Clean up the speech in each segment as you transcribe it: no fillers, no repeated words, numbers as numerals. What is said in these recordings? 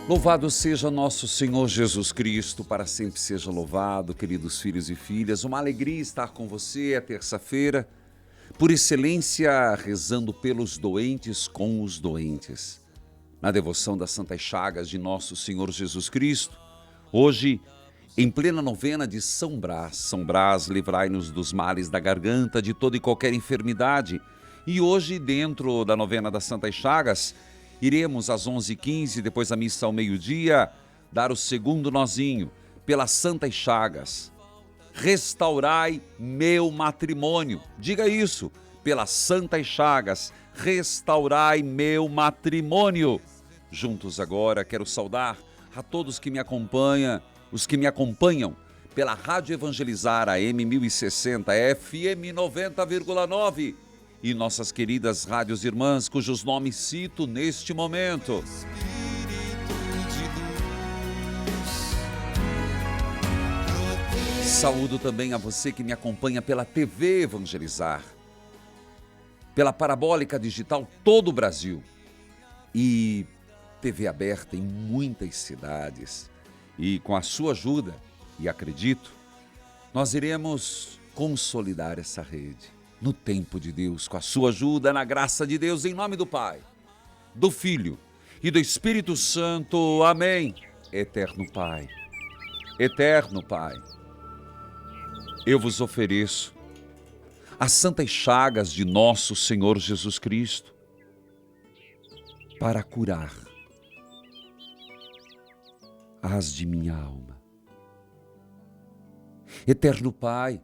Louvado seja nosso Senhor Jesus Cristo, para sempre seja louvado, queridos filhos e filhas. Uma alegria estar com você, é terça-feira, por excelência, rezando pelos doentes com os doentes. Na devoção das Santas Chagas de nosso Senhor Jesus Cristo, hoje, em plena novena de São Brás. São Brás, livrai-nos dos males da garganta, de toda e qualquer enfermidade. E hoje, dentro da novena das Santas Chagas, iremos às 11h15, depois da missa ao meio-dia, dar o segundo nozinho, pelas Santas Chagas. Restaurai meu matrimônio. Diga isso, pelas Santas Chagas, restaurai meu matrimônio. Juntos agora, quero saudar a todos que me acompanham, os que me acompanham pela Rádio Evangelizar, AM 1060, FM 90,9 e nossas queridas rádios irmãs, cujos nomes cito neste momento. Saúdo também a você que me acompanha pela TV Evangelizar, pela parabólica digital todo o Brasil e TV aberta em muitas cidades. E com a sua ajuda, e acredito, nós iremos consolidar essa rede no tempo de Deus, com a sua ajuda, na graça de Deus, em nome do Pai, do Filho e do Espírito Santo. Amém. Eterno Pai, eu vos ofereço as Santas Chagas de nosso Senhor Jesus Cristo para curar as de minha alma. Eterno Pai,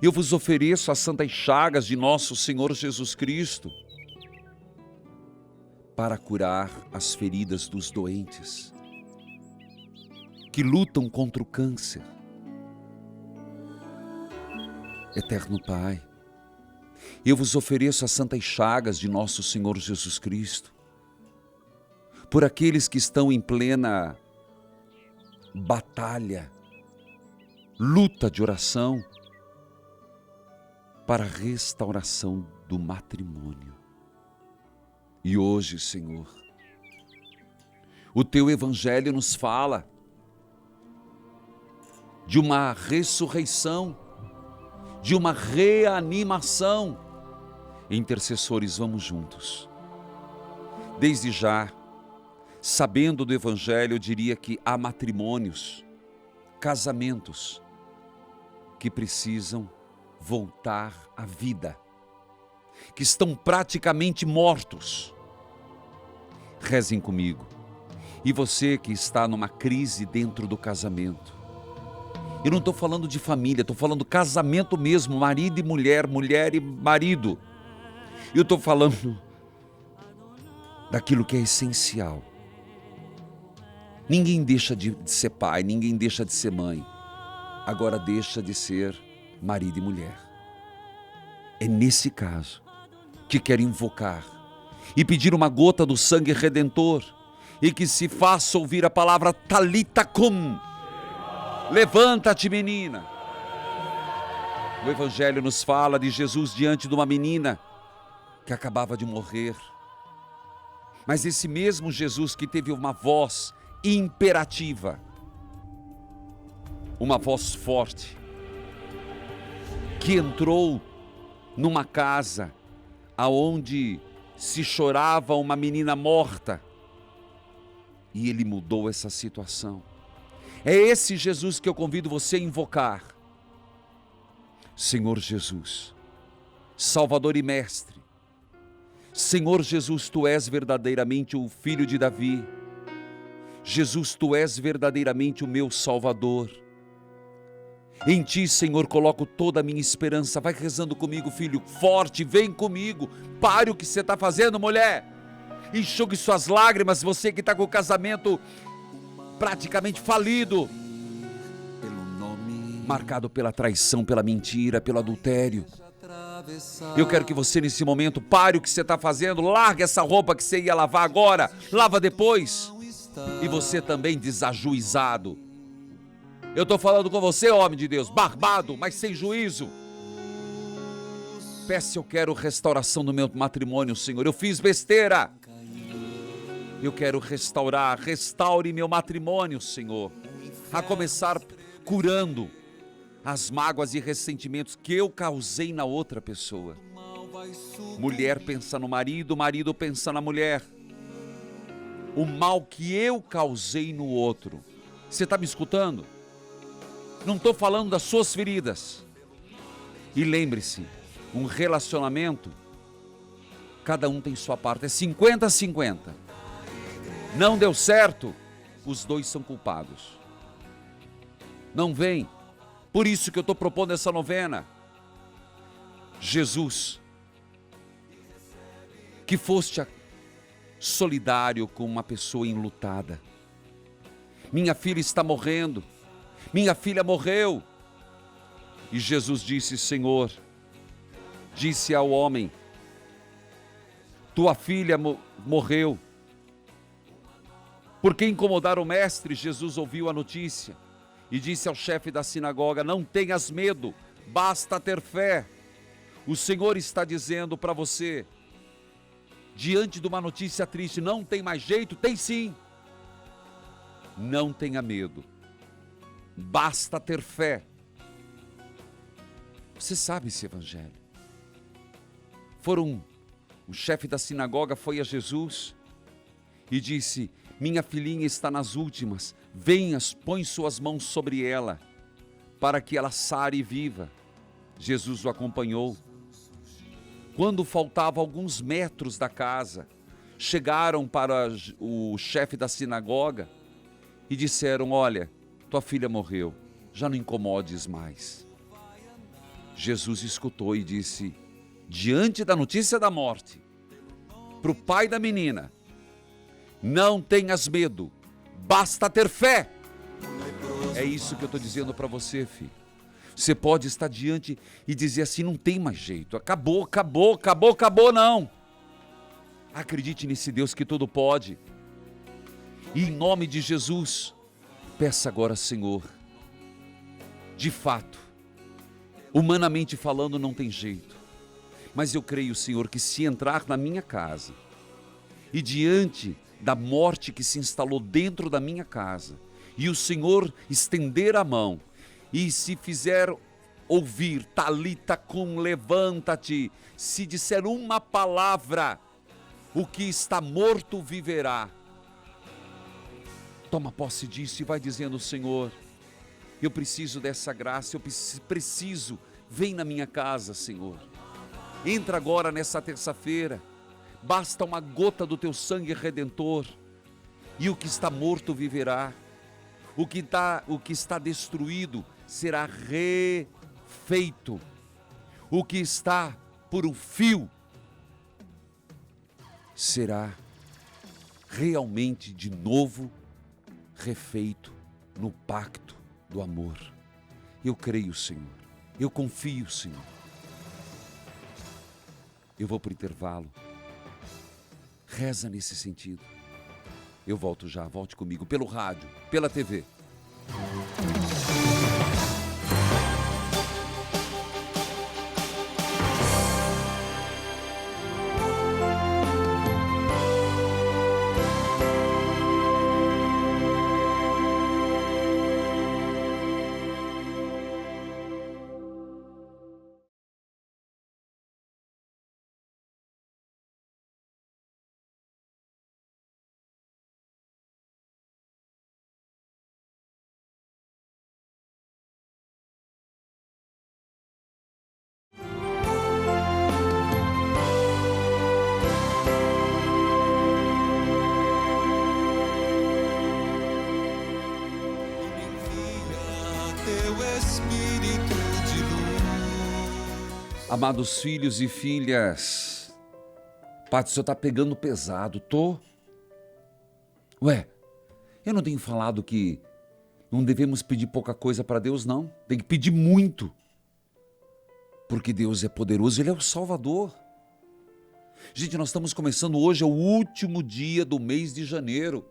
eu vos ofereço as Santas Chagas de nosso Senhor Jesus Cristo para curar as feridas dos doentes que lutam contra o câncer. Eterno Pai, eu vos ofereço as Santas Chagas de nosso Senhor Jesus Cristo por aqueles que estão em plena batalha, luta de oração para a restauração do matrimônio. E hoje, Senhor, o Teu Evangelho nos fala de uma ressurreição, de uma reanimação. Intercessores, vamos juntos. Desde já, sabendo do Evangelho, eu diria que há matrimônios, casamentos, que precisam voltar à vida, que estão praticamente mortos. Rezem comigo. E você que está numa crise dentro do casamento, eu não estou falando de família, estou falando casamento mesmo, marido e mulher, mulher e marido. Eu estou falando daquilo que é essencial. Ninguém deixa de ser pai, ninguém deixa de ser mãe. Agora deixa de ser marido e mulher. É nesse caso que quero invocar e pedir uma gota do sangue redentor e que se faça ouvir a palavra Talita cum. Levanta-te, menina. O Evangelho nos fala de Jesus diante de uma menina que acabava de morrer. Mas esse mesmo Jesus que teve uma voz imperativa, uma voz forte, que entrou numa casa aonde se chorava uma menina morta e ele mudou essa situação. É esse Jesus que eu convido você a invocar. Senhor Jesus, Salvador e Mestre, Senhor Jesus, Tu és verdadeiramente o Filho de Davi. Jesus, Tu és verdadeiramente o meu Salvador. Em Ti, Senhor, coloco toda a minha esperança. Vai rezando comigo, filho, forte, vem comigo. Pare o que você está fazendo, mulher. Enxugue suas lágrimas, você que está com o casamento praticamente falido, marcado pela traição, pela mentira, pelo adultério. Eu quero que você nesse momento pare o que você está fazendo, largue essa roupa que você ia lavar agora, lava depois. E você também desajuizado. Eu estou falando com você, homem de Deus, barbado, mas sem juízo. Peça, eu quero restauração do meu matrimônio, Senhor. Eu fiz besteira. Eu quero restaurar, restaure meu matrimônio, Senhor. A começar curando as mágoas e ressentimentos que eu causei na outra pessoa. Mulher pensa no marido, marido pensa na mulher. O mal que eu causei no outro. Você está me escutando? Não estou falando das suas feridas. E lembre-se, um relacionamento, cada um tem sua parte, é 50-50. Não deu certo, os dois são culpados. Não vem. Por isso que eu estou propondo essa novena. Jesus, que foste solidário com uma pessoa enlutada. Minha filha está morrendo. Minha filha morreu. E Jesus disse, Senhor, disse ao homem, tua filha morreu. Por que incomodar o mestre? Jesus ouviu a notícia e disse ao chefe da sinagoga, não tenhas medo, basta ter fé. O Senhor está dizendo para você, diante de uma notícia triste, não tem mais jeito? Tem sim. Não tenha medo, basta ter fé. Você sabe esse evangelho. O chefe da sinagoga foi a Jesus e disse, minha filhinha está nas últimas, venhas, põe suas mãos sobre ela, para que ela sare e viva. Jesus o acompanhou. Quando faltava alguns metros da casa, chegaram para o chefe da sinagoga e disseram, olha, tua filha morreu, já não incomodes mais. Jesus escutou e disse, diante da notícia da morte, para o pai da menina, não tenhas medo, basta ter fé. É isso que eu estou dizendo para você, filho. Você pode estar diante e dizer assim, não tem mais jeito, acabou, não. Acredite nesse Deus que tudo pode. E em nome de Jesus, peça agora, Senhor, de fato, humanamente falando não tem jeito, mas eu creio, Senhor, que se entrar na minha casa e diante da morte que se instalou dentro da minha casa, e o Senhor estender a mão, e se fizer ouvir, Talita cum, levanta-te, se disser uma palavra, o que está morto viverá. Toma posse disso e vai dizendo, Senhor, eu preciso dessa graça, eu preciso, vem na minha casa, Senhor. Entra agora nessa terça-feira, basta uma gota do teu sangue redentor, e o que está morto viverá, o que está destruído será refeito, o que está por um fio será realmente de novo refeito no pacto do amor. Eu creio, Senhor, eu confio, Senhor. Eu vou para o intervalo. Reza nesse sentido. Eu volto já, volte comigo, pelo rádio, pela TV. Amados filhos e filhas, Pátio, o senhor está pegando pesado, tô? Ué, eu não tenho falado que não devemos pedir pouca coisa para Deus, não. Tem que pedir muito. Porque Deus é poderoso, Ele é o Salvador. Gente, nós estamos começando hoje, é o último dia do mês de janeiro.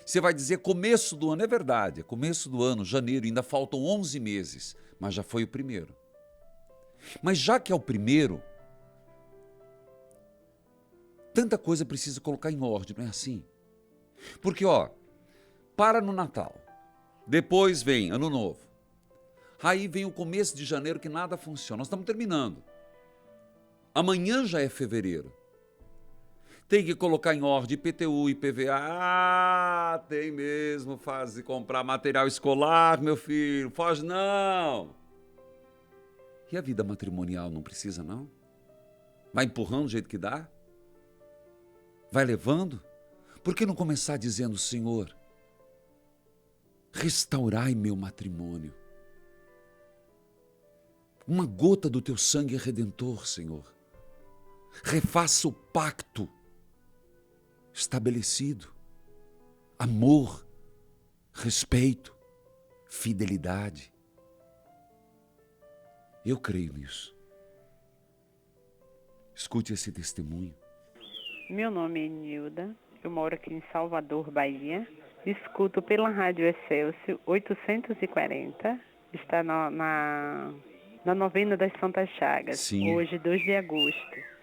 Você vai dizer começo do ano, é verdade, é começo do ano, janeiro, ainda faltam 11 meses, mas já foi o primeiro. Mas já que é o primeiro, Tanta coisa precisa colocar em ordem, não é assim? Porque, ó, para no Natal, depois vem Ano Novo, aí vem o começo de janeiro que nada funciona. Nós estamos terminando. Amanhã já é fevereiro. Tem que colocar em ordem IPTU, IPVA. Ah, tem mesmo, fase comprar material escolar, meu filho. Foge não. E a vida matrimonial não precisa, não? Vai empurrando do jeito que dá? Vai levando? Por que não começar dizendo, Senhor, restaurai meu matrimônio. Uma gota do teu sangue redentor, Senhor. Refaça o pacto estabelecido. Amor, respeito, fidelidade. Eu creio nisso. Escute esse testemunho. Meu nome é Nilda, eu moro aqui em Salvador, Bahia. Escuto pela Rádio Excelsior 840, está na novena das Santas Chagas, Sim. hoje 2 de agosto.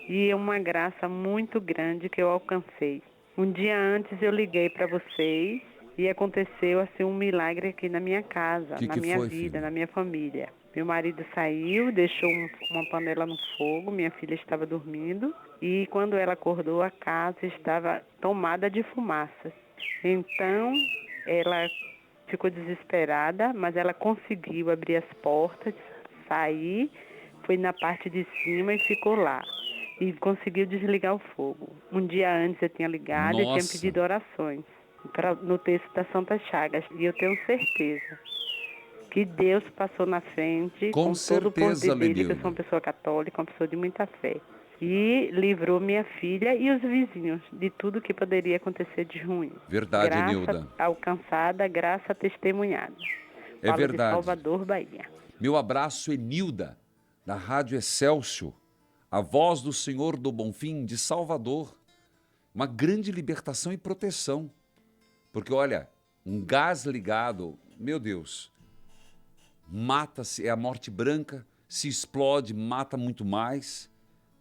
E é uma graça muito grande que eu alcancei. Um dia antes eu liguei para vocês e aconteceu assim um milagre aqui na minha casa, Que na minha foi, vida, filha? na minha família. Meu marido saiu, deixou uma panela no fogo, minha filha estava dormindo e quando ela acordou a casa estava tomada de fumaça. Então ela ficou desesperada, mas ela conseguiu abrir as portas, sair, foi na parte de cima e ficou lá. E conseguiu desligar o fogo. Um dia antes eu tinha ligado e tinha Nossa. pedido orações no texto das Santas Chagas. E eu tenho certeza que Deus passou na frente Com com todo o poder certeza, dele, que eu Lenilda. sou uma pessoa católica, uma pessoa de muita fé. E livrou minha filha e os vizinhos de tudo que poderia acontecer de ruim. Verdade, Graça Nilda. alcançada, graça testemunhada. É Falo de verdade. Salvador, Bahia. Meu abraço é Nilda, da Rádio Excelsior, a voz do Senhor do Bonfim de Salvador. Uma grande libertação e proteção. Porque, olha, um gás ligado, meu Deus, mata-se, é a morte branca, se explode, mata muito mais.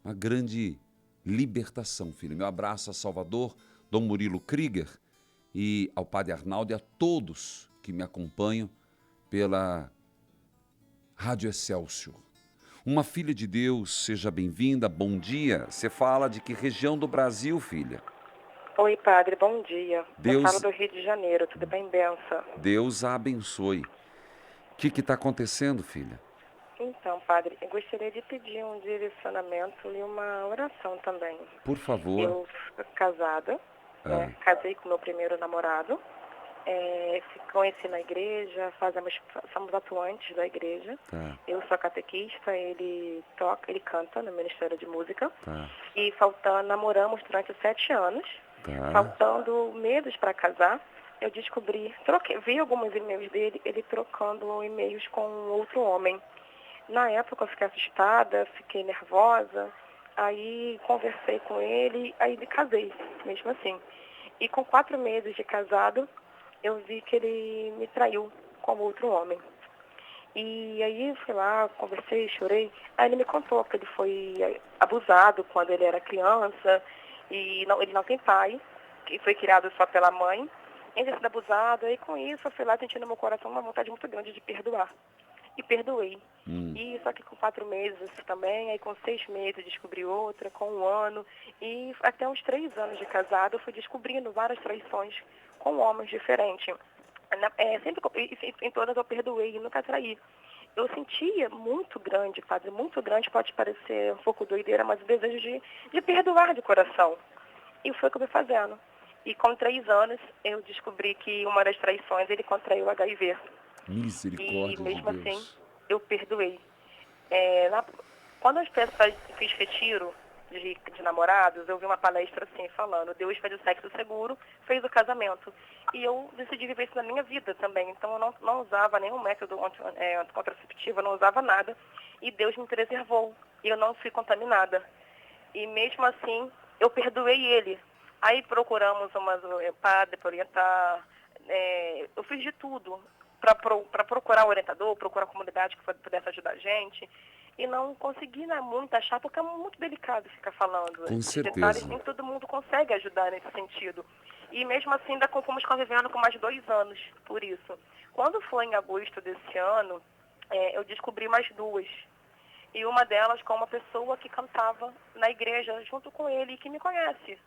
Uma grande libertação, filho. Meu abraço a Salvador, Dom Murilo Krieger e ao Padre Arnaldo e a todos que me acompanham pela Rádio Excelsior. Uma filha de Deus, seja bem-vinda, bom dia. Você fala de que região do Brasil, filha? Oi, padre, bom dia. Deus- Eu falo do Rio de Janeiro, tudo bem, benção? Deus a abençoe. O que está acontecendo, filha? Então, padre, eu gostaria de pedir um direcionamento e uma oração também. Por favor. Eu sou casada, né? Casei com meu primeiro namorado, conheci na igreja, somos atuantes da igreja. Tá. Eu sou catequista, ele canta no Ministério de Música. Tá. E namoramos durante 7 anos. Tá. Faltando meses para casar, eu descobri, vi alguns e-mails dele, ele trocando e-mails com outro homem. Na época eu fiquei assustada, fiquei nervosa, aí conversei com ele, aí me casei, mesmo assim. E com 4 meses de casado, eu vi que ele me traiu com outro homem. E aí fui lá, conversei, chorei. Aí ele me contou que ele foi abusado quando ele era criança, e ele não tem pai, que foi criado só pela mãe. Ele tinha sido abusado, e com isso eu fui lá sentindo no meu coração uma vontade muito grande de perdoar. E perdoei. E só que com 4 meses também, aí com 6 meses descobri outra, com 1 ano, e até uns 3 anos de casado eu fui descobrindo várias traições com homens diferentes. Em todas eu perdoei e nunca traí. Eu sentia muito grande, padre, muito grande, pode parecer um pouco doideira, mas o desejo de perdoar de coração. E foi o que eu fui fazendo. E com 3 anos eu descobri que uma das traições ele contraiu HIV. Misericórdia E mesmo de Deus. assim eu perdoei. Quando as pessoas fiz retiro de namorados, eu vi uma palestra assim falando, Deus fez o sexo seguro, fez o casamento. E eu decidi viver isso na minha vida também. Então eu não usava nenhum método contraceptivo, eu não usava nada. E Deus me preservou. E eu não fui contaminada. E mesmo assim, eu perdoei ele. Aí procuramos padre para orientar. Eu fiz de tudo para procurar um orientador, procurar uma comunidade que pudesse ajudar a gente. e não consegui, né, muito achar, porque é muito delicado ficar falando. Com Esses certeza. detalhes, nem todo mundo consegue ajudar nesse sentido. E mesmo assim ainda fomos convivendo com mais 2 anos por isso. Quando foi em agosto desse ano, eu descobri mais 2. E uma delas com uma pessoa que cantava na igreja junto com ele e que me conhece,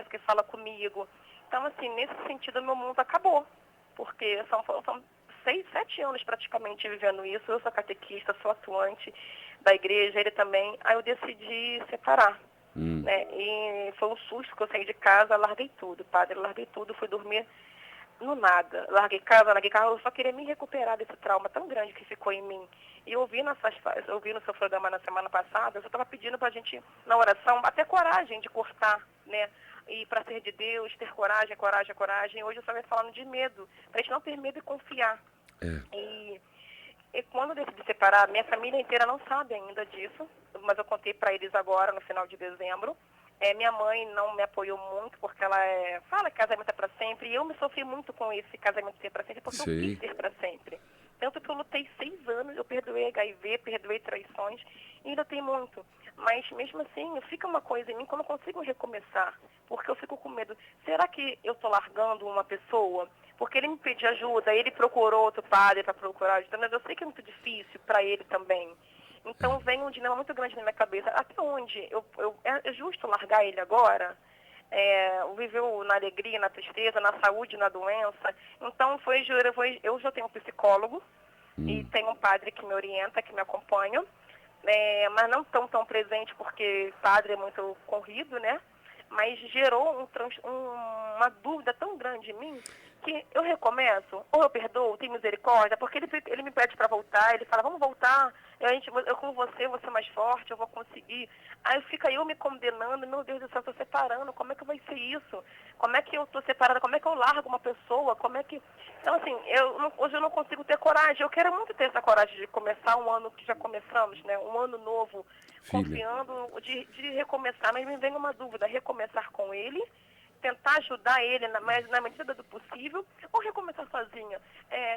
que fala comigo. Então, assim, nesse sentido, meu mundo acabou, porque são 6, 7 anos praticamente vivendo isso. Eu sou catequista, sou atuante da igreja, ele também. Aí eu decidi separar, né? E foi um susto que eu saí de casa, larguei tudo, padre, larguei tudo, fui dormir no nada. Larguei casa, larguei carro, eu só queria me recuperar desse trauma tão grande que ficou em mim. E eu ouvi no seu programa na semana passada, eu só estava pedindo para a gente, na oração, até coragem de cortar, né? E para ser de Deus, ter coragem, coragem, coragem. Hoje eu só venho falando de medo, para a gente não ter medo e confiar. E quando eu decidi separar, minha família inteira não sabe ainda disso, mas eu contei para eles agora, no final de dezembro. Minha mãe não me apoiou muito, porque ela fala que casamento é para sempre, e eu me sofri muito com esse casamento ser para sempre, porque eu quis ser para sempre. Tanto que eu lutei 6 anos, eu perdoei HIV, perdoei traições, e ainda tem muito. Mas mesmo assim, fica uma coisa em mim que eu não consigo recomeçar, porque eu fico com medo. Será que eu estou largando uma pessoa? Porque ele me pediu ajuda, ele procurou outro padre para procurar ajuda, mas eu sei que é muito difícil para ele também. Então vem um dilema muito grande na minha cabeça. Até onde é justo largar ele agora? Viveu na alegria, na tristeza, na saúde, na doença. Então eu já tenho um psicólogo e tenho um padre que me orienta, que me acompanha, mas não tão presente porque padre é muito corrido, né? Mas gerou uma dúvida tão grande em mim que eu recomeço, ou eu perdoo, tenho misericórdia, porque ele me pede para voltar, ele fala, vamos voltar, eu com você vou ser mais forte, eu vou conseguir. Aí fica eu me condenando, meu Deus do céu, eu estou separando, como é que vai ser isso? Como é que eu estou separada? Como é que eu largo uma pessoa? Como é que... Então, assim, hoje eu não consigo ter coragem. Eu quero muito ter essa coragem de começar um ano que já começamos, né? Um ano novo, confiando, de recomeçar. Mas me vem uma dúvida, recomeçar com ele, tentar ajudar ele na medida do possível, ou recomeçar sozinha.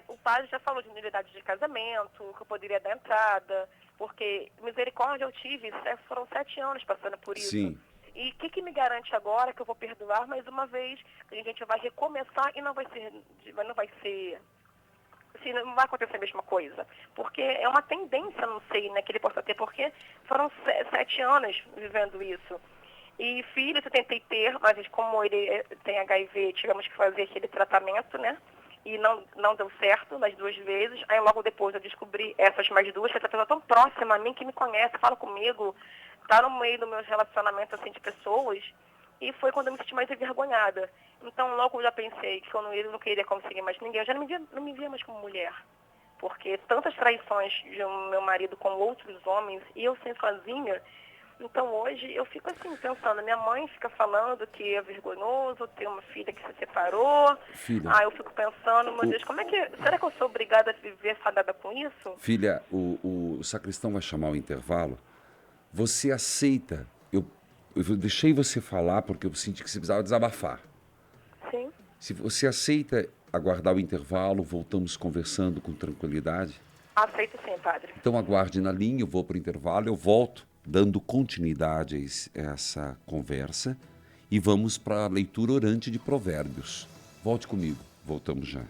O padre já falou de nulidade de casamento, que eu poderia dar entrada, porque misericórdia eu tive, foram 7 anos passando por isso. Sim. E o que me garante agora que eu vou perdoar mais uma vez, que a gente vai recomeçar e não vai acontecer a mesma coisa. Porque é uma tendência, não sei, né, que ele possa ter, porque foram 7 anos vivendo isso. E filhos eu tentei ter, mas como ele tem HIV, tivemos que fazer aquele tratamento, né? E não deu certo nas 2 vezes. Aí logo depois eu descobri essas mais 2, que essa pessoa tão próxima a mim, que me conhece, fala comigo, tá no meio do meu relacionamento assim, de pessoas. E foi quando eu me senti mais envergonhada. Então logo eu já pensei que eu não queria conseguir mais ninguém. Eu já não me via mais como mulher. Porque tantas traições de meu marido com outros homens, e eu sendo sozinha. Então hoje eu fico assim, pensando, minha mãe fica falando que é vergonhoso ter uma filha que se separou. Filha, Eu fico pensando, meu Deus, será que eu sou obrigada a viver fadada com isso? filha, o sacristão vai chamar o intervalo. Você aceita? Eu deixei você falar porque eu senti que você precisava desabafar. Sim. Se você aceita aguardar o intervalo, voltamos conversando com tranquilidade. Aceito sim, padre. Então aguarde na linha, eu vou para o intervalo, eu volto dando continuidade a essa conversa e vamos para a leitura orante de Provérbios. Volte comigo, voltamos já.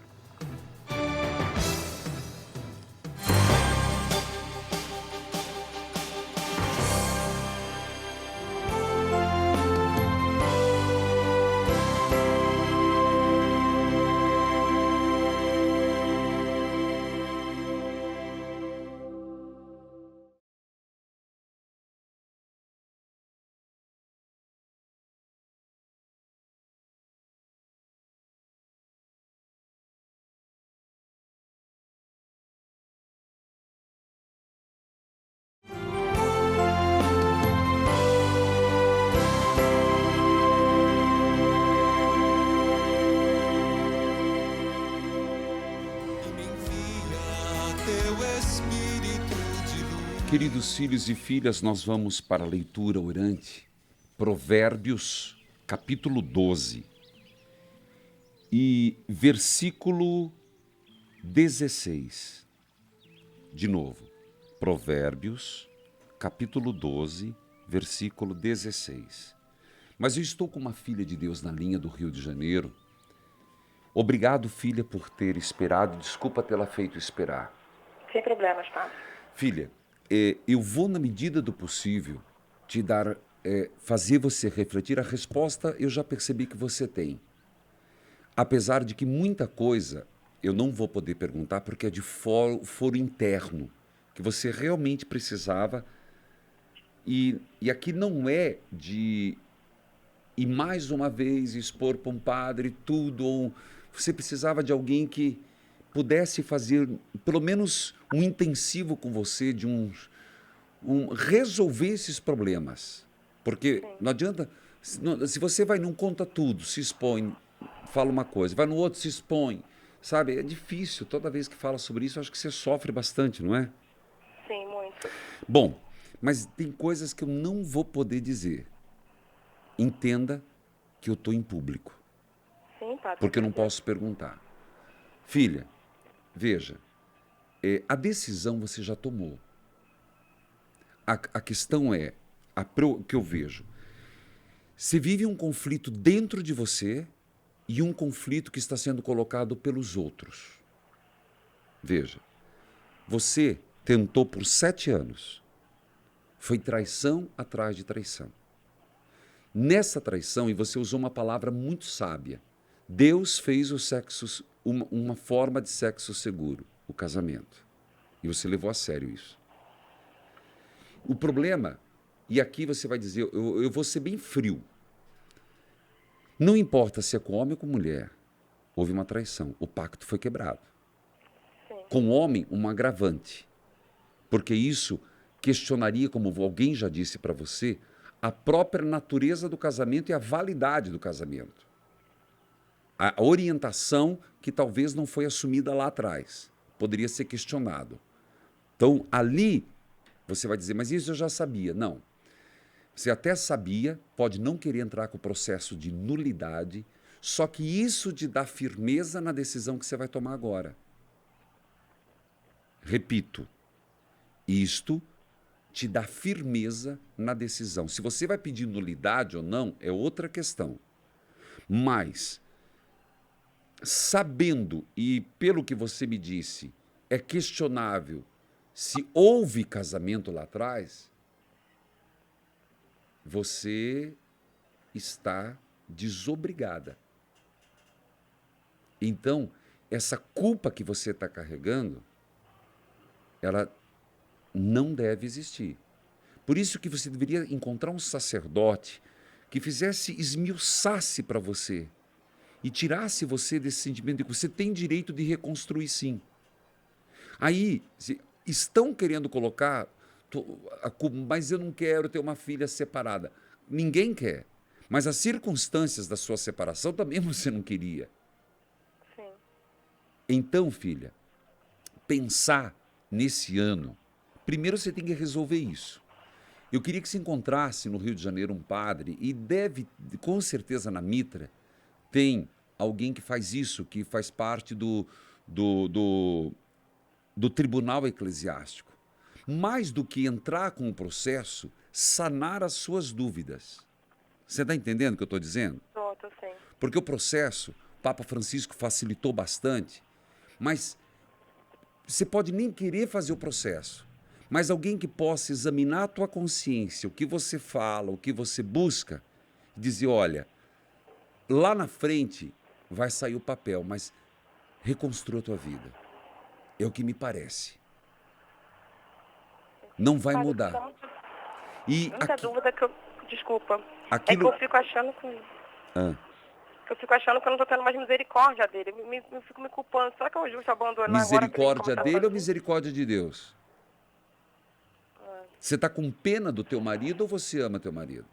Queridos filhos e filhas, nós vamos para a leitura orante, Provérbios, capítulo 12, e versículo 16. De novo, Provérbios, capítulo 12, versículo 16. Mas eu estou com uma filha de Deus na linha do Rio de Janeiro. Obrigado, filha, por ter esperado. Desculpa tê-la feito esperar. Sem problemas, tá? Filha, eu vou, na medida do possível, te dar, fazer você refletir. A resposta eu já percebi que você tem. Apesar de que muita coisa eu não vou poder perguntar porque é de foro interno, que você realmente precisava. E aqui não é de ir mais uma vez expor para um padre tudo, ou você precisava de alguém que pudesse fazer pelo menos um intensivo com você, de resolver esses problemas. Porque não adianta, se você vai num conta tudo, se expõe, fala uma coisa, vai no outro, se expõe, sabe? É difícil, toda vez que fala sobre isso, acho que você sofre bastante, não é? Sim, muito. Bom, mas tem coisas que eu não vou poder dizer. Entenda que eu estou em público, Sim, padre. porque eu não posso perguntar. Filha, veja, a decisão você já tomou. A questão é, que eu vejo, você vive um conflito dentro de você e um conflito que está sendo colocado pelos outros. Veja, você tentou por 7 anos. Foi traição atrás de traição. Nessa traição, e você usou uma palavra muito sábia, Deus fez o sexo, uma forma de sexo seguro, o casamento. E você levou a sério isso. O problema, e aqui você vai dizer, eu vou ser bem frio. Não importa se é com homem ou com mulher, houve uma traição, o pacto foi quebrado. Sim. Com o homem, um agravante. Porque isso questionaria, como alguém já disse para você, a própria natureza do casamento e a validade do casamento. A orientação que talvez não foi assumida lá atrás. Poderia ser questionado. Então, ali, você vai dizer, mas isso eu já sabia. Não. Você até sabia, pode não querer entrar com o processo de nulidade, só que isso te dá firmeza na decisão que você vai tomar agora. Repito, isto te dá firmeza na decisão. Se você vai pedir nulidade ou não, é outra questão. Mas, sabendo, e pelo que você me disse, é questionável se houve casamento lá atrás, você está desobrigada. Então, essa culpa que você está carregando, ela não deve existir. Por isso que você deveria encontrar um sacerdote que esmiuçasse para você e tirasse você desse sentimento de que você tem direito de reconstruir, sim. Aí, estão querendo colocar a culpa, mas eu não quero ter uma filha separada. Ninguém quer. Mas as circunstâncias da sua separação também você não queria. Sim. Então, filha, pensar nesse ano, primeiro você tem que resolver isso. Eu queria que se encontrasse no Rio de Janeiro um padre, e deve, com certeza na Mitra, tem alguém que faz isso, que faz parte do tribunal eclesiástico. Mais do que entrar com o processo, sanar as suas dúvidas. Você está entendendo o que eu estou dizendo? Tô sim. Porque o processo, o Papa Francisco facilitou bastante, mas você pode nem querer fazer o processo, mas alguém que possa examinar a tua consciência, o que você fala, o que você busca, e dizer, olha, lá na frente vai sair o papel, mas reconstrua a tua vida. É o que me parece. Não vai mudar. E muita dúvida que eu... Desculpa. Aquilo... É que eu fico achando que... Eu fico achando que eu não estou tendo mais misericórdia dele. Eu fico me culpando. Será que é o justo abandonar misericórdia agora? Dele ou misericórdia de Deus? Você está com pena do teu marido ou você ama teu marido?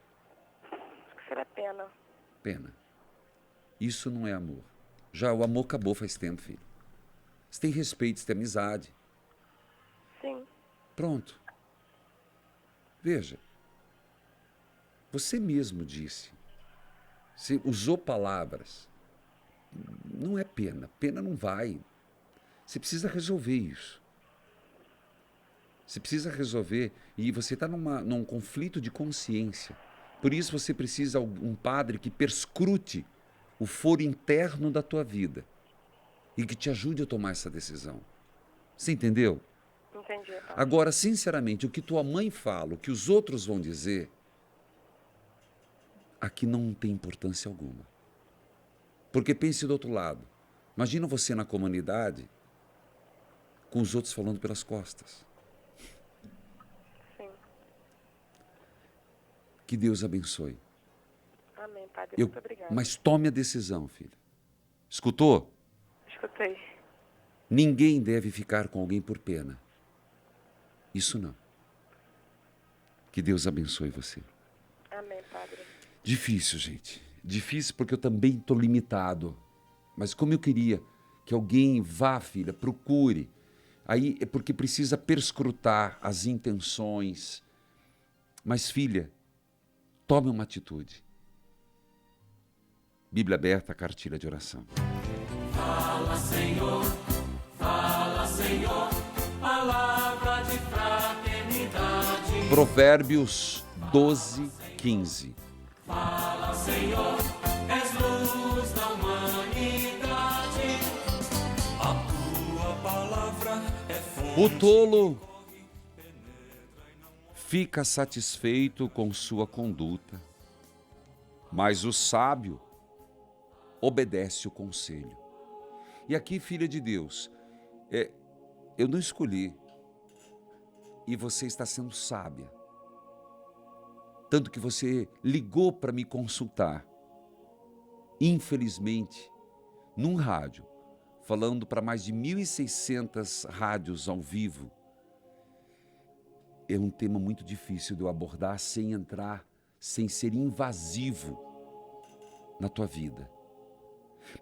Acho que seria pena. Pena. Isso não é amor. Já o amor acabou faz tempo, filho. Você tem respeito, você tem amizade. Sim. Pronto. Veja. Você mesmo disse. Você usou palavras. Não é pena. Pena não vai. Você precisa resolver isso. Você precisa resolver e você está num conflito de consciência. Por isso você precisa de um padre que perscrute o foro interno da tua vida e que te ajude a tomar essa decisão. Você entendeu? Entendi, padre. Agora, sinceramente, o que tua mãe fala, o que os outros vão dizer, aqui não tem importância alguma. Porque pense do outro lado. Imagina você na comunidade com os outros falando pelas costas. Sim. Que Deus abençoe. Amém, padre. Muito obrigada. Mas tome a decisão, filho. Escutou? Escutei. Ninguém deve ficar com alguém por pena. Isso não. Que Deus abençoe você. Amém, padre. Difícil, gente. Difícil porque eu também estou limitado. Mas como eu queria que alguém vá, filha, procure. Aí é porque precisa perscrutar as intenções. Mas, filha, tome uma atitude. Bíblia aberta, cartilha de oração. Fala, Senhor, palavra de fraternidade. Provérbios 12, 15. Fala, Senhor, és luz da humanidade. A tua palavra é fonte. O tolo fica satisfeito com sua conduta, mas o sábio obedece o conselho. E aqui, filha de Deus, eu não escolhi, e você está sendo sábia. Tanto que você ligou para me consultar. Infelizmente, num rádio, falando para mais de 1.600 rádios ao vivo, é um tema muito difícil de eu abordar sem ser invasivo na tua vida.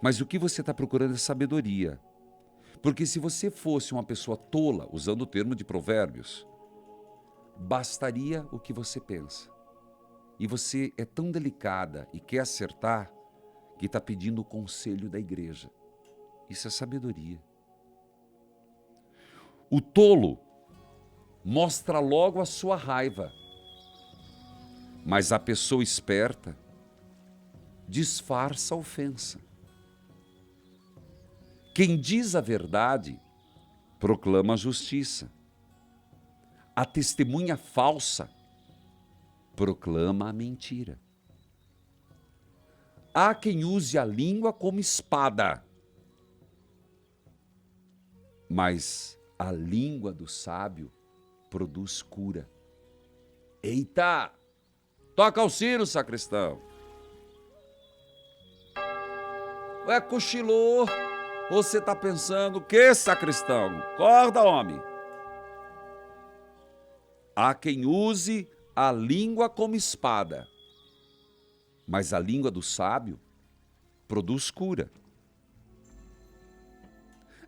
Mas o que você está procurando é sabedoria. Porque se você fosse uma pessoa tola, usando o termo de Provérbios, bastaria o que você pensa. E você é tão delicada e quer acertar que está pedindo o conselho da igreja. Isso é sabedoria. O tolo mostra logo a sua raiva, mas a pessoa esperta disfarça a ofensa. Quem diz a verdade proclama a justiça. A testemunha falsa proclama a mentira. Há quem use a língua como espada, mas a língua do sábio produz cura. Eita! Toca o sino, sacristão. Ué, cochilou. Você está pensando o que, sacristão? Acorda, homem. Há quem use a língua como espada, mas a língua do sábio produz cura.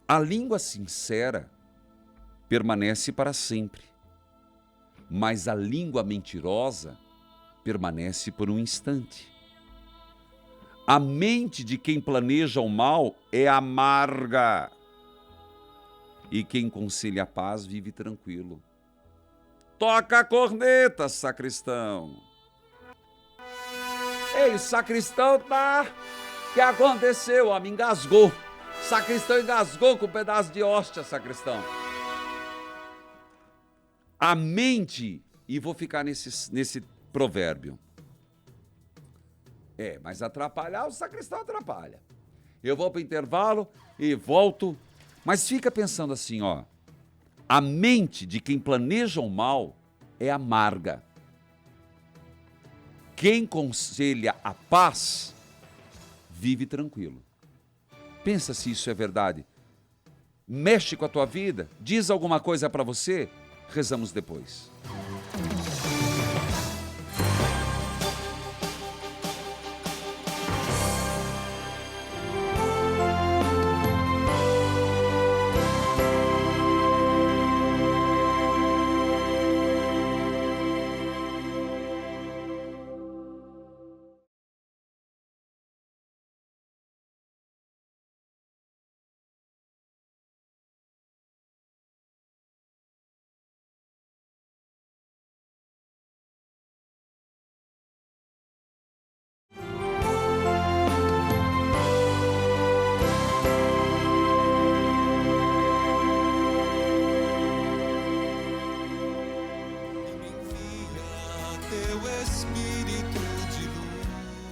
A língua sincera permanece para sempre, mas a língua mentirosa permanece por um instante. A mente de quem planeja o mal é amarga, e quem conselha a paz vive tranquilo. Toca a corneta, sacristão. Ei, o sacristão tá... O que aconteceu, homem? Engasgou. Sacristão engasgou com um pedaço de hóstia, sacristão. A mente, e vou ficar nesse provérbio. Mas atrapalhar, o sacristão atrapalha. Eu vou para o intervalo e volto. Mas fica pensando assim, ó. A mente de quem planeja o mal é amarga. Quem conselha a paz vive tranquilo. Pensa se isso é verdade. Mexe com a tua vida? Diz alguma coisa para você? Rezamos depois.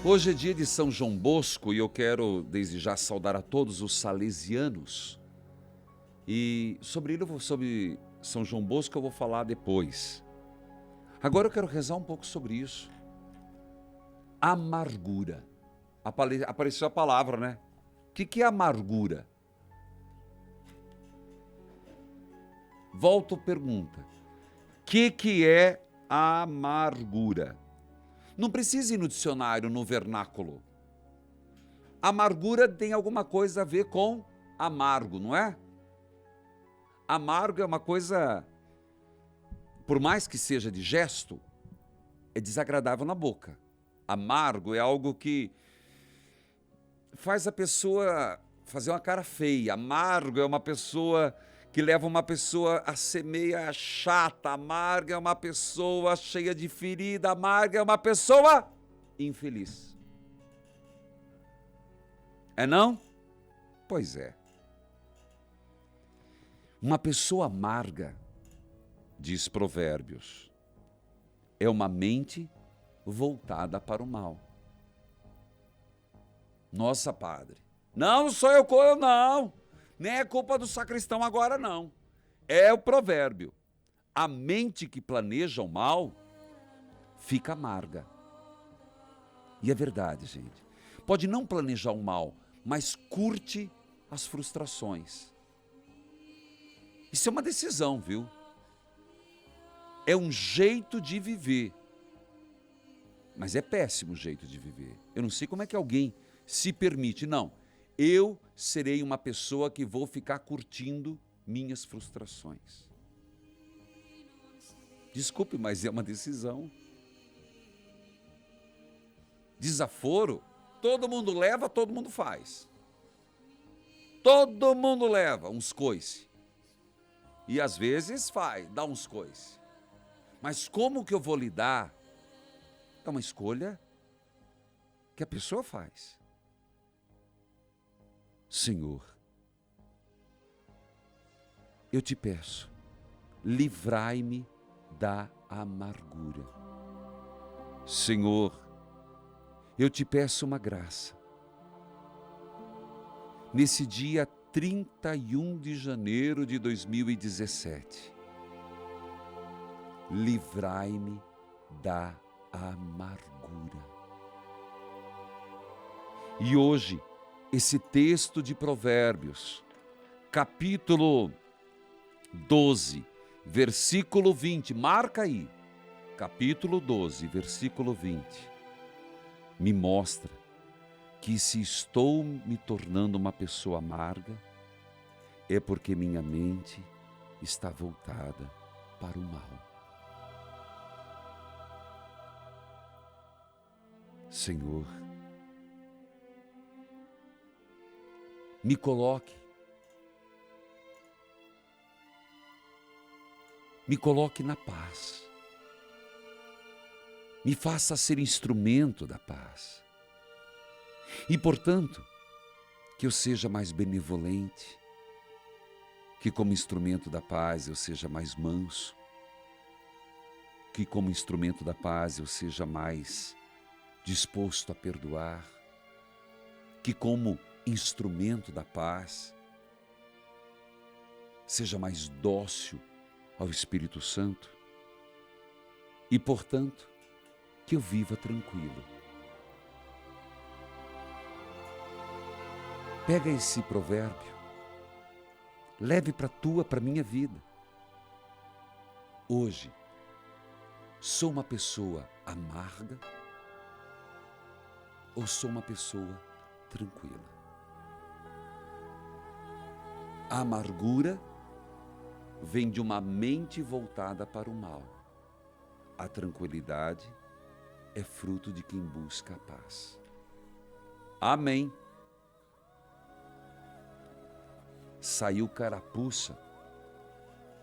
Hoje é dia de São João Bosco e eu quero desde já saudar a todos os salesianos. E sobre São João Bosco eu vou falar depois. Agora eu quero rezar um pouco sobre isso. Amargura. Apareceu a palavra, né? O que é amargura? Volto à pergunta. O que é amargura? Não precisa ir no dicionário, no vernáculo. Amargura tem alguma coisa a ver com amargo, não é? Amargo é uma coisa, por mais que seja de gesto, é desagradável na boca. Amargo é algo que faz a pessoa fazer uma cara feia. Amargo é uma pessoa que leva uma pessoa a ser meia chata. Amarga é uma pessoa cheia de ferida. Amarga é uma pessoa infeliz. É não? Pois é. Uma pessoa amarga, diz Provérbios, é uma mente voltada para o mal. Nossa, padre. Não sou eu, não. Nem é culpa do sacristão agora, não. É o provérbio. A mente que planeja o mal fica amarga. E é verdade, gente. Pode não planejar o mal, mas curte as frustrações. Isso é uma decisão, viu? É um jeito de viver. Mas é péssimo jeito de viver. Eu não sei como é que alguém se permite. Não, eu serei uma pessoa que vou ficar curtindo minhas frustrações. Desculpe, mas é uma decisão. Desaforo, todo mundo leva, todo mundo faz. Todo mundo leva uns coice. E às vezes dá uns coice. Mas como que eu vou lidar? É uma escolha que a pessoa faz. Senhor, eu te peço, livrai-me da amargura. Senhor, eu te peço uma graça. Nesse dia 31 de janeiro de 2017, livrai-me da amargura. E hoje, esse texto de Provérbios, capítulo 12, versículo 20, marca aí, capítulo 12, versículo 20, me mostra que se estou me tornando uma pessoa amarga, é porque minha mente está voltada para o mal. Senhor, me coloque na paz. Me faça ser instrumento da paz. E, portanto, que eu seja mais benevolente, que como instrumento da paz eu seja mais manso, que como instrumento da paz eu seja mais disposto a perdoar, que como instrumento da paz seja mais dócil ao Espírito Santo e, portanto, que eu viva tranquilo. Pega esse provérbio, leve para a minha vida. Hoje, sou uma pessoa amarga ou sou uma pessoa tranquila? A amargura vem de uma mente voltada para o mal. A tranquilidade é fruto de quem busca a paz. Amém. Saiu carapuça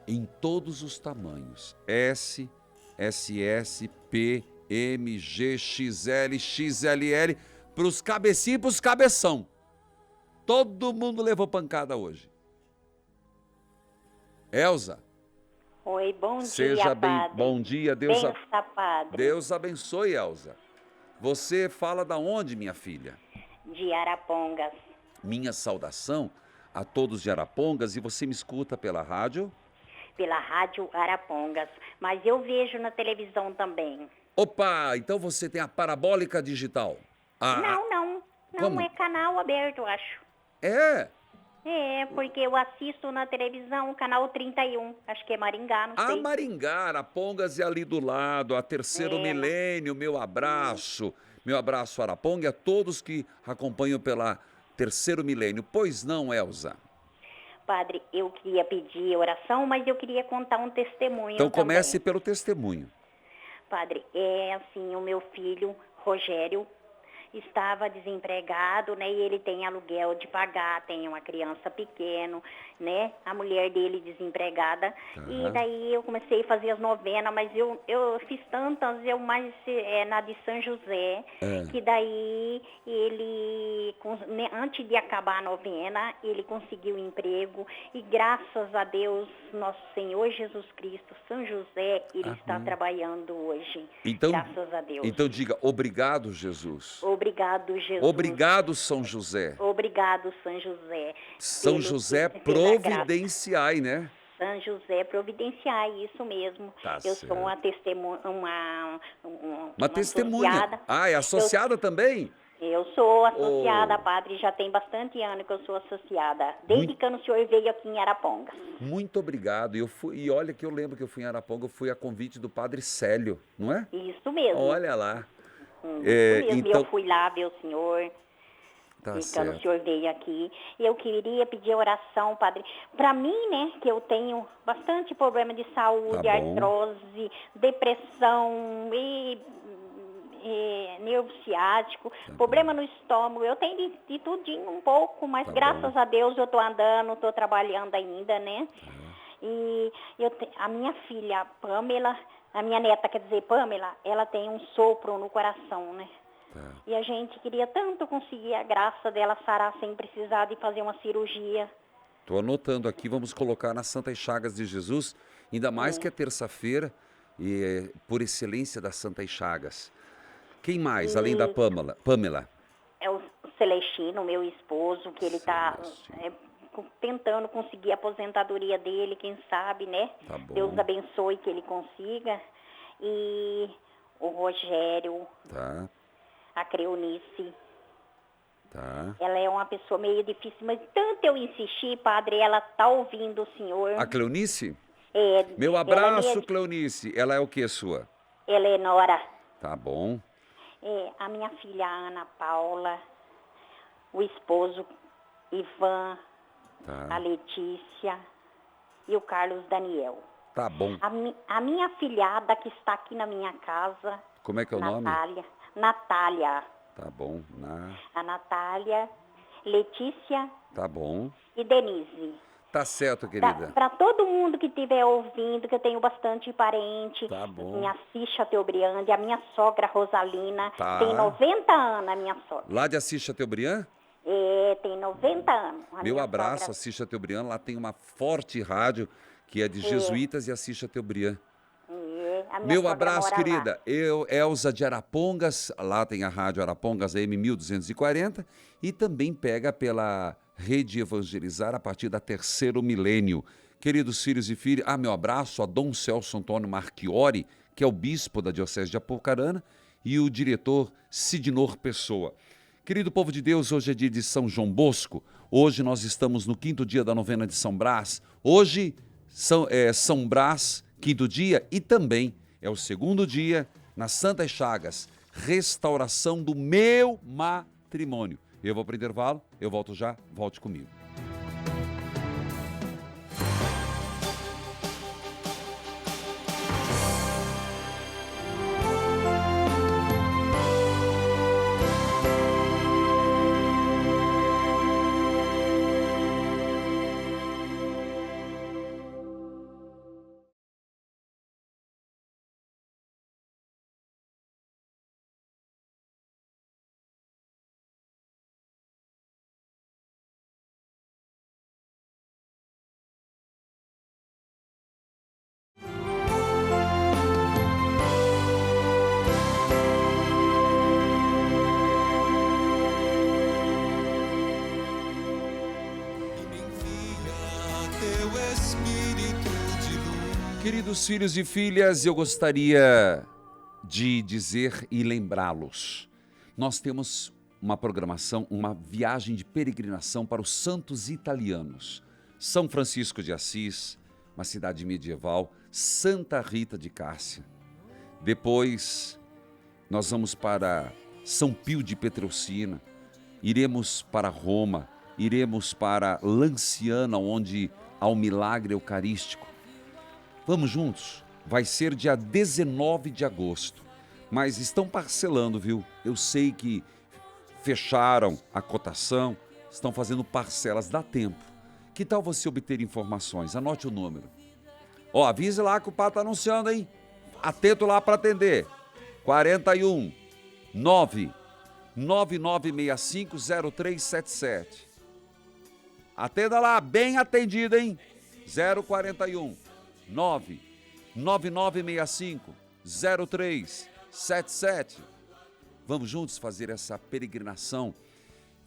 em todos os tamanhos. S, SS, P, M, G, XL, XLL, para os cabecinhos e para os cabeção. Todo mundo levou pancada hoje. Elza. Oi, bom dia, Seja bem, padre. bom dia, Bença, padre. Deus abençoe, Elza. Você fala da onde, minha filha? de Arapongas. Minha saudação a todos de Arapongas, e você me escuta pela rádio? Pela Rádio Arapongas. Mas eu vejo na televisão também. Opa, então você tem a parabólica digital. Não, não. Como? Não é canal aberto, eu acho. É? É, porque eu assisto na televisão o canal 31. Acho que é Maringá, não A sei. Maringá, Arapongas é ali do lado, a terceiro milênio, meu abraço. Meu abraço, Araponga, e a todos que acompanham pela terceiro milênio. Pois não, Elza? Padre, eu queria pedir oração, mas eu queria contar um testemunho Então também. comece pelo testemunho. Padre, é assim, o meu filho, Rogério, estava desempregado, né? E ele tem aluguel de pagar, tem uma criança pequena, né? A mulher dele desempregada. E daí eu comecei a fazer as novenas, mas eu fiz tantas, eu mais na de São José, que daí ele, antes de acabar a novena, ele conseguiu emprego. E graças a Deus, nosso Senhor Jesus Cristo, São José, ele está trabalhando hoje. Então, graças a Deus. Então diga, obrigado, Jesus. Obrigado, Jesus. Obrigado, São José. Obrigado, São José. São José, pela graça. providenciai, né? São José providenciai, isso mesmo. Tá eu certo. sou uma testemunha, Uma testemunha. associada. Ah, é associada também? Eu sou associada, padre, já tem bastante ano que eu sou associada, desde que o senhor veio aqui em Arapongas. Muito obrigado. E olha que eu lembro que eu fui em Araponga, eu fui a convite do Padre Célio, não é? Isso mesmo. Olha lá. Isso mesmo, então, eu fui lá ver o senhor. tá Então, certo. o senhor veio aqui. Eu queria pedir oração, padre. Para mim, né, que eu tenho bastante problema de saúde, Tá bom. artrose, depressão e nervo ciático, problema no estômago. Eu tenho de tudinho um pouco, mas Tá graças bom. a Deus eu tô andando, tô trabalhando ainda, né? E a minha filha, Pamela, a minha neta, quer dizer, Pamela, ela tem um sopro no coração, né? Tá. E a gente queria tanto conseguir a graça dela sarar sem precisar de fazer uma cirurgia. Estou anotando aqui, vamos colocar nas Santas Chagas de Jesus, ainda mais que é terça-feira, e por excelência das Santas Chagas. Quem mais, além da Pamela? É o Celestino, meu esposo, que ele está tentando conseguir a aposentadoria dele, quem sabe, né? Tá bom. Deus abençoe que ele consiga. E o Rogério, Tá, a Creonice, tá. ela é uma pessoa meio difícil, mas tanto eu insisti, padre, ela tá ouvindo o senhor. A Cleonice? É, Meu abraço, Cleonice. Ela é o que sua? Eleonora. Tá bom. A minha filha Ana Paula, o esposo Ivan, a Tá, Letícia e o Carlos Daniel. tá bom. A minha filhada que está aqui na minha casa, Como é que é o nome? Natália. Tá bom. A Natália, Letícia Tá bom. e Denise. Tá certo, querida. Para todo mundo que estiver ouvindo, que eu tenho bastante parente, Tá bom. minha Assis Chateaubriand, a minha sogra Rosalina, Tá. tem 90 anos a minha sogra. Lá de Assis Chateaubriand? Tem 90 anos. a Meu minha abraço, sogra. Assis Chateaubriand. Lá tem uma forte rádio que é de jesuítas e Assis Chateaubriand. A minha Meu sogra abraço, mora lá. querida. Eu, Elza de Arapongas, lá tem a rádio Arapongas AM 1240 e também pega pela Rede Evangelizar a partir da terceiro milênio. Queridos filhos e filhas, meu abraço a Dom Celso Antônio Marchiori, que é o bispo da Diocese de Apucarana, e o diretor Sidnor Pessoa. Querido povo de Deus, hoje é dia de São João Bosco, hoje nós estamos no 5º dia da novena de São Brás, hoje São Brás, 5º dia, e também é o 2º dia nas Santas Chagas, restauração do meu matrimônio. Eu vou para o intervalo, eu volto já, volte comigo. Queridos filhos e filhas, eu gostaria de dizer e lembrá-los. Nós temos uma programação, uma viagem de peregrinação para os santos italianos. São Francisco de Assis, uma cidade medieval, Santa Rita de Cássia. Depois, nós vamos para São Pio de Petrelcina, iremos para Roma, iremos para Lanciana, onde há o milagre eucarístico. Vamos juntos? Vai ser dia 19 de agosto, mas estão parcelando, viu? Eu sei que fecharam a cotação, estão fazendo parcelas, dá tempo. Que tal você obter informações? Anote o número. Ó, avise lá que o padre está anunciando, hein? Atento lá para atender. 41 99965 0377. Atenda lá, bem atendido, hein? 041 99965 0377. Vamos juntos fazer essa peregrinação.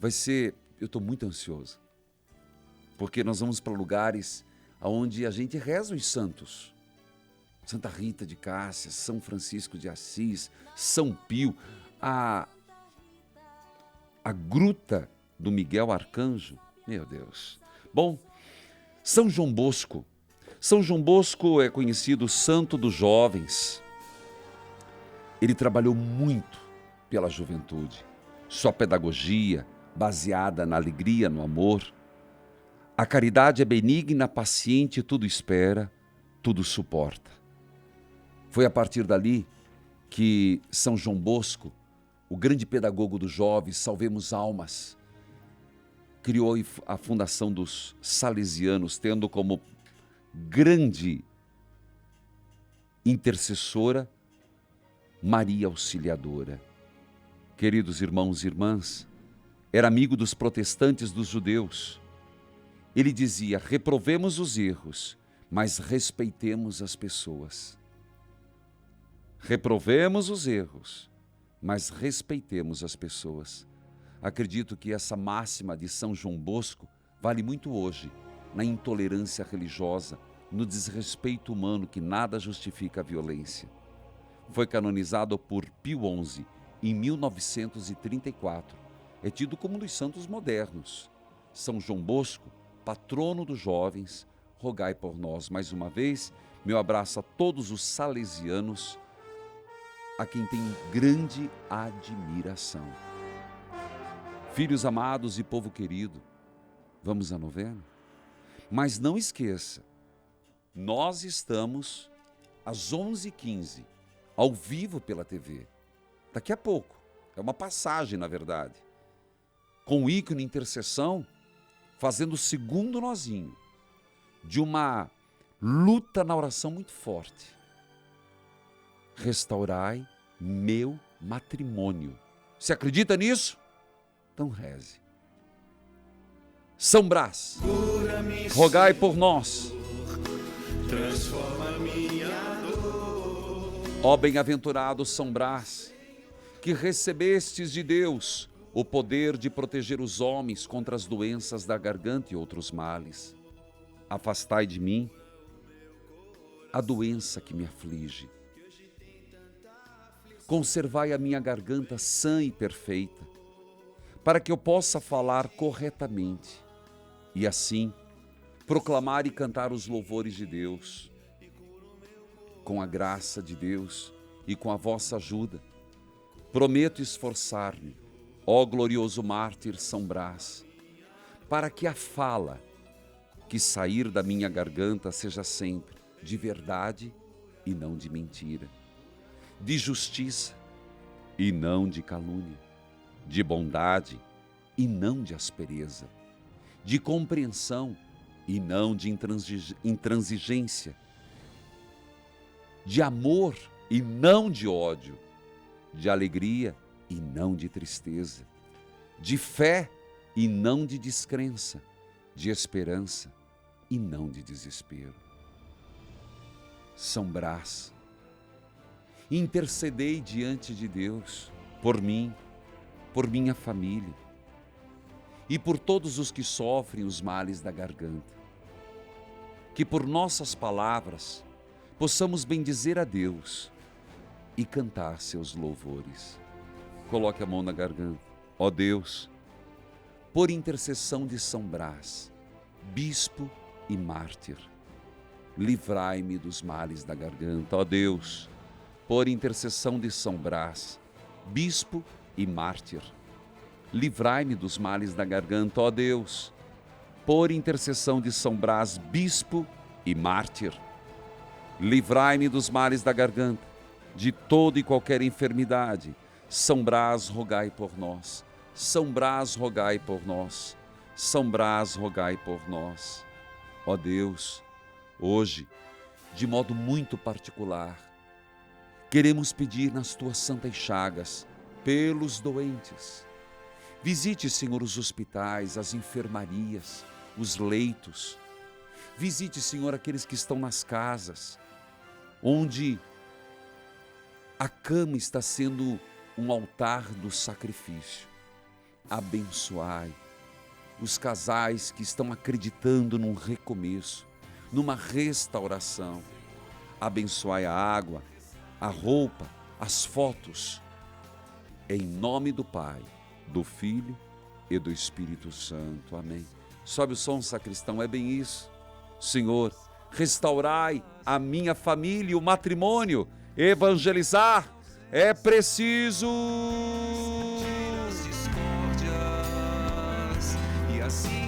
Vai ser, eu estou muito ansioso, porque nós vamos para lugares onde a gente reza os santos. Santa Rita de Cássia, São Francisco de Assis, São Pio, a gruta do Miguel Arcanjo, meu Deus. Bom, São João Bosco. São João Bosco é conhecido santo dos jovens. Ele trabalhou muito pela juventude. Sua pedagogia, baseada na alegria, no amor. A caridade é benigna, paciente, tudo espera, tudo suporta. Foi a partir dali que São João Bosco, o grande pedagogo dos jovens, Salvemos Almas, criou a fundação dos Salesianos, tendo como grande intercessora Maria Auxiliadora. Queridos irmãos e irmãs, era amigo dos protestantes, dos judeus. Ele dizia: reprovemos os erros, mas respeitemos as pessoas. Reprovemos os erros, mas respeitemos as pessoas. Acredito que essa máxima de São João Bosco vale muito hoje, na intolerância religiosa, no desrespeito humano que nada justifica a violência. Foi canonizado por Pio XI em 1934. É tido como um dos santos modernos. São João Bosco, patrono dos jovens, rogai por nós. Mais uma vez, meu abraço a todos os salesianos, a quem tenho grande admiração. Filhos amados e povo querido, vamos à novena? Mas não esqueça, nós estamos às 11h15, ao vivo pela TV. Daqui a pouco, é uma passagem na verdade, com o ícone intercessão, fazendo o segundo nozinho de uma luta na oração muito forte. Restaurai meu matrimônio. Você acredita nisso? Então reze. São Brás, rogai por nós. Ó bem-aventurado São Brás, que recebestes de Deus o poder de proteger os homens contra as doenças da garganta e outros males. Afastai de mim a doença que me aflige. Conservai a minha garganta sã e perfeita, para que eu possa falar corretamente e assim proclamar e cantar os louvores de Deus. Com a graça de Deus e com a vossa ajuda, prometo esforçar-me, ó glorioso mártir São Brás, para que a fala que sair da minha garganta seja sempre de verdade e não de mentira, de justiça e não de calúnia, de bondade e não de aspereza, de compreensão e não de intransigência, de amor e não de ódio, de alegria e não de tristeza, de fé e não de descrença, de esperança e não de desespero. São Brás, intercedei diante de Deus por mim, por minha família e por todos os que sofrem os males da garganta. que por nossas palavras possamos bendizer a Deus e cantar seus louvores. Coloque a mão na garganta. Ó Deus, por intercessão de São Brás, bispo e mártir, livrai-me dos males da garganta. Ó Deus, por intercessão de São Brás, bispo e mártir, livrai-me dos males da garganta. Ó Deus, por intercessão de São Brás, bispo e mártir, livrai-me dos males da garganta, de toda e qualquer enfermidade. São Brás, rogai por nós. São Brás, rogai por nós. São Brás, rogai por nós. Ó Deus, hoje, de modo muito particular, queremos pedir nas tuas santas chagas pelos doentes. Visite, Senhor, os hospitais, as enfermarias, os leitos. Visite, Senhor, aqueles que estão nas casas, onde a cama está sendo um altar do sacrifício. Abençoai os casais que estão acreditando num recomeço, numa restauração. Abençoai a água, a roupa, as fotos. Em nome do Pai, do Filho e do Espírito Santo. Amém. Sobe o som, sacristão, é bem isso. Senhor, restaurai a minha família e o matrimônio. Evangelizar é preciso. As discórdias e assim